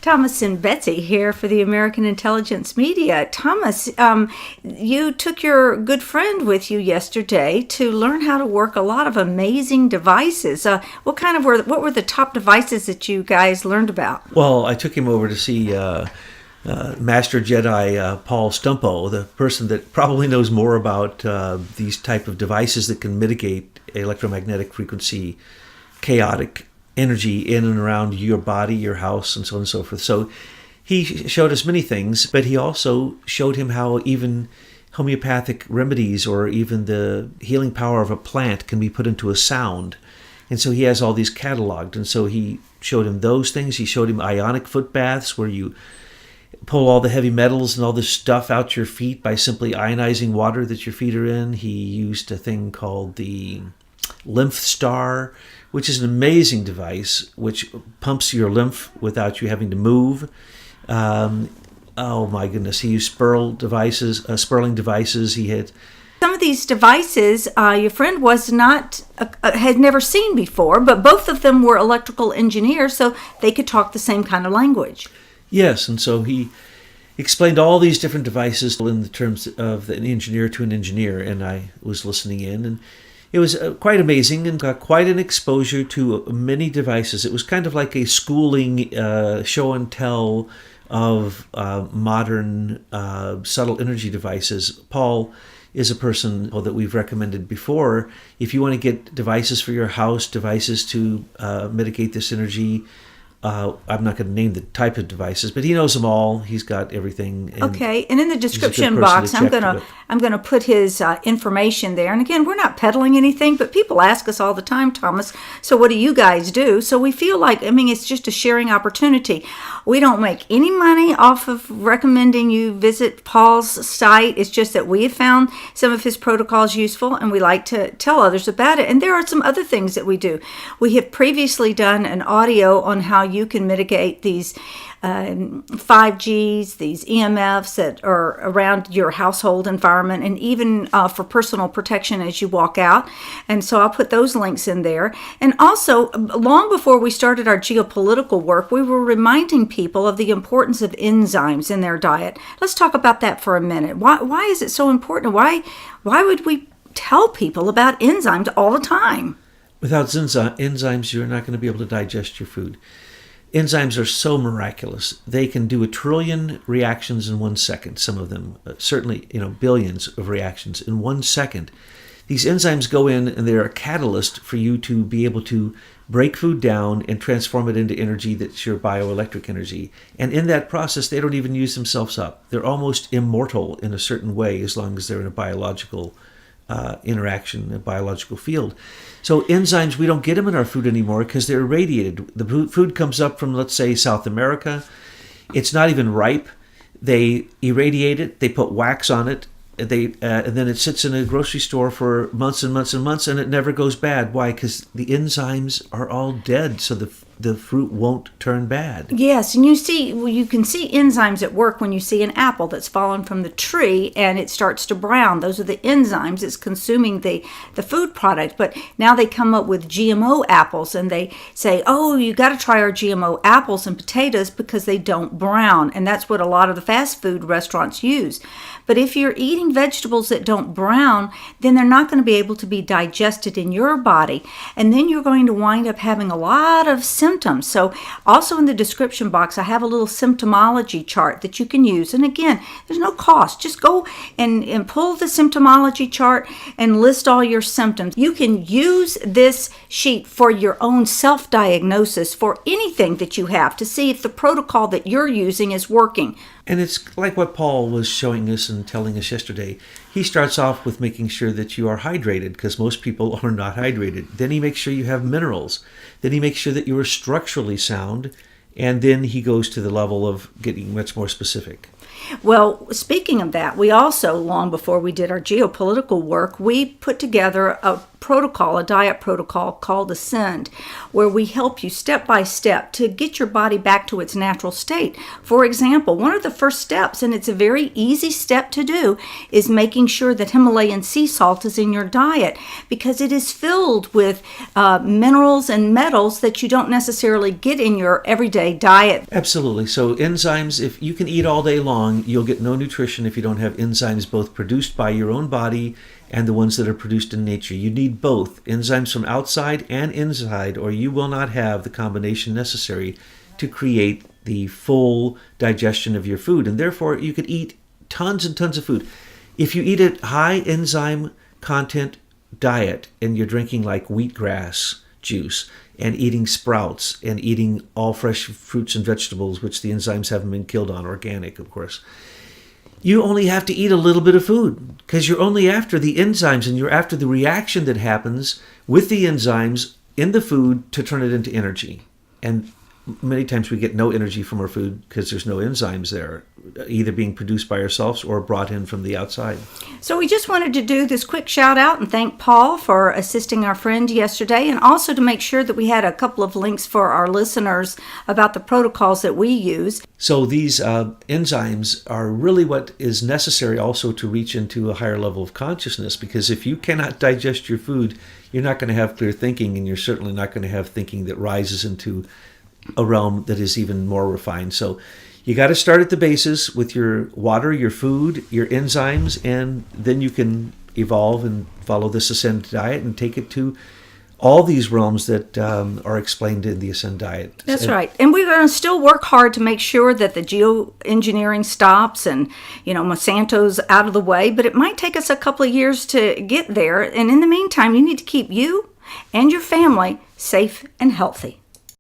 Thomas and Betsy here for the American Intelligence Media. Thomas, you took your good friend with you yesterday to learn how to work a lot of amazing devices. What were the top devices that you guys learned about? Well, I took him over to see Master Jedi Paul Stumpo, the person that probably knows more about these type of devices that can mitigate electromagnetic frequency, chaotic energy in and around your body, your house, and so on and so forth. So he showed us many things, but he also showed him how even homeopathic remedies or even the healing power of a plant can be put into a sound. And so he has all these cataloged. And so he showed him those things. He showed him ionic foot baths where you pull all the heavy metals and all this stuff out your feet by simply ionizing water that your feet are in. He used a thing called the Lymph Star, which is an amazing device which pumps your lymph without you having to move. Oh my goodness, he used spurling devices. He had some of these devices your friend had never seen before, but both of them were electrical engineers, so they could talk the same kind of language. Yes, and so he explained all these different devices in the terms of an engineer to an engineer, and I was listening in, and it was quite amazing and got quite an exposure to many devices. It was kind of like a schooling show and tell of modern subtle energy devices. Paul is a person that we've recommended before. If you want to get devices for your house, devices to mitigate this energy, I'm not going to name the type of devices, but he knows them all. He's got everything. Okay, and in the description box, I'm gonna put his information there. And again, we're not peddling anything, but people ask us all the time, Thomas, so what do you guys do? So we feel like, it's just a sharing opportunity. We don't make any money off of recommending you visit Paul's site. It's just that we have found some of his protocols useful, and we like to tell others about it. And there are some other things that we do. We have previously done an audio on how you can mitigate these 5Gs, these EMFs that are around your household environment, and even for personal protection as you walk out. And so I'll put those links in there. And also, long before we started our geopolitical work, we were reminding people of the importance of enzymes in their diet. Let's talk about that for a minute. Why is it so important? Why would we tell people about enzymes all the time? Without enzymes, you're not going to be able to digest your food. Enzymes are so miraculous. They can do 1 trillion reactions in 1 second. Some of them, certainly, billions of reactions in 1 second. These enzymes go in and they're a catalyst for you to be able to break food down and transform it into energy that's your bioelectric energy. And in that process, they don't even use themselves up. They're almost immortal in a certain way as long as they're in a biological interaction, a biological field. So enzymes, we don't get them in our food anymore because they're irradiated. The food comes up from, let's say, South America. It's not even ripe. They irradiate it. They put wax on it. And then it sits in a grocery store for months and months and months, and it never goes bad. Why? Because the enzymes are all dead, so the fruit won't turn bad. Yes, and you can see enzymes at work when you see an apple that's fallen from the tree and it starts to brown. Those are the enzymes. It's consuming the food product. But now they come up with GMO apples, and they say, oh, you got to try our GMO apples and potatoes because they don't brown. And that's what a lot of the fast food restaurants use. But if you're eating vegetables that don't brown, then they're not going to be able to be digested in your body. And then you're going to wind up having a lot of symptoms. So also in the description box, I have a little symptomology chart that you can use. And again, there's no cost. Just go and pull the symptomology chart and list all your symptoms. You can use this sheet for your own self-diagnosis for anything that you have to see if the protocol that you're using is working. And it's like what Paul was showing us and telling us yesterday. He starts off with making sure that you are hydrated, because most people are not hydrated. Then he makes sure you have minerals. Then he makes sure that you are structurally sound. And then he goes to the level of getting much more specific. Well, speaking of that, we also, long before we did our geopolitical work, we put together a protocol, a diet protocol called Ascend, where we help you step by step to get your body back to its natural state. For example, one of the first steps, and it's a very easy step to do, is making sure that Himalayan sea salt is in your diet, because it is filled with minerals and metals that you don't necessarily get in your everyday diet. Absolutely. So enzymes, if you can eat all day long, you'll get no nutrition if you don't have enzymes both produced by your own body and the ones that are produced in nature. You need both enzymes from outside and inside, or you will not have the combination necessary to create the full digestion of your food. And therefore, you could eat tons and tons of food. If you eat a high enzyme content diet and you're drinking like wheatgrass juice and eating sprouts and eating all fresh fruits and vegetables, which the enzymes haven't been killed on, organic, of course, you only have to eat a little bit of food because you're only after the enzymes and you're after the reaction that happens with the enzymes in the food to turn it into energy. And many times we get no energy from our food because there's no enzymes there, either being produced by ourselves or brought in from the outside. So we just wanted to do this quick shout out and thank Paul for assisting our friend yesterday, and also to make sure that we had a couple of links for our listeners about the protocols that we use. So these enzymes are really what is necessary also to reach into a higher level of consciousness, because if you cannot digest your food, you're not going to have clear thinking, and you're certainly not going to have thinking that rises into a realm that is even more refined. So you got to start at the basis with your water, your food, your enzymes, and then you can evolve and follow this Ascend diet and take it to all these realms that are explained in the Ascend diet. That's right. And we're going to still work hard to make sure that the geoengineering stops and, Monsanto's out of the way, but it might take us a couple of years to get there. And in the meantime, you need to keep you and your family safe and healthy.